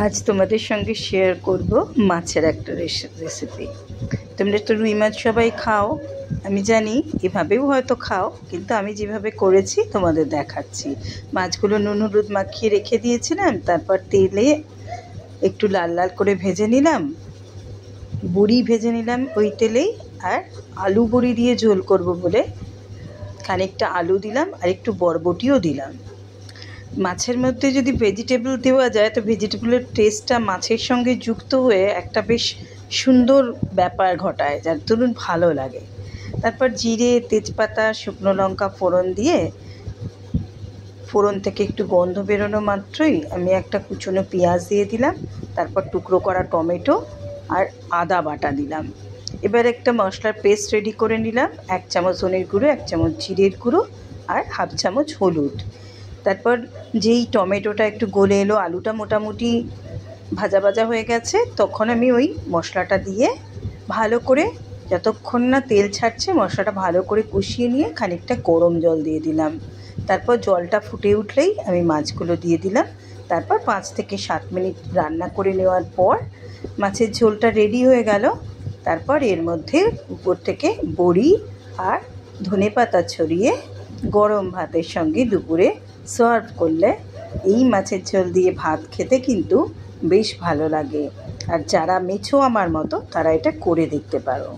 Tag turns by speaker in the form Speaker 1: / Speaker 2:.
Speaker 1: আজ তোমাদের সঙ্গে শেয়ার করব মাছের একটা রেসিপি। তোমরা তো রুই মাছ সবাই খাও, আমি জানি, এভাবেও হয়তো খাও, কিন্তু আমি যেভাবে করেছি তোমাদের দেখাচ্ছি। মাছগুলো নুন হলুদ মাখিয়ে রেখে দিয়েছিলাম, তারপর তেলে একটু লাল লাল করে ভেজে নিলাম, বড়ি ভেজে নিলাম ওই তেলেই, আর আলু বড়ি দিয়ে ঝোল করব বলে খানিকটা আলু দিলাম আর একটু বরবটিও দিলাম। মাছের মধ্যে যদি ভেজিটেবল দেওয়া যায় তো ভেজিটেবলের টেস্টটা মাছের সঙ্গে যুক্ত হয়ে একটা বেশ সুন্দর ব্যাপার ঘটায়, যার দরুন ভালো লাগে। তারপর জিরে, তেজপাতা, শুকনো লঙ্কা ফোড়ন দিয়ে, ফোড়ন থেকে একটু গন্ধ বেরোনো মাত্রই আমি একটা কুচনো পেঁয়াজ দিয়ে দিলাম, তারপর টুকরো করা টমেটো আর আদা বাটা দিলাম। এবার একটা মশলার পেস্ট রেডি করে নিলাম, 1 চামচ ধনের গুঁড়ো, 1 চামচ জিরের গুঁড়ো আর 1/2 চামচ হলুদ। তারপর যেই টমেটোটা একটু গলে এলো, আলুটা মোটামুটি ভাজা ভাজা হয়ে গেছে, তখন আমি ওই মশলাটা দিয়ে ভালো করে, যতক্ষণ না তেল ছাড়ছে, মশলাটা ভালো করে কষিয়ে নিয়ে খানিকটা গরম জল দিয়ে দিলাম। তারপর জলটা ফুটে উঠলেই আমি মাছগুলো দিয়ে দিলাম। তারপর 5 থেকে 7 মিনিট রান্না করে নেওয়ার পর মাছের ঝোলটা রেডি হয়ে গেল। তারপর এর মধ্যে উপর থেকে বড়ি আর ধনেপাতা ছড়িয়ে গরম ভাতের সঙ্গে দুপুরে সার্ভ করলে এই মাছের ঝোল দিয়ে ভাত খেতে কিন্তু বেশ ভালো লাগে। আর যারা মেছো আমার মতো, তারা এটা করে দেখতে পারো।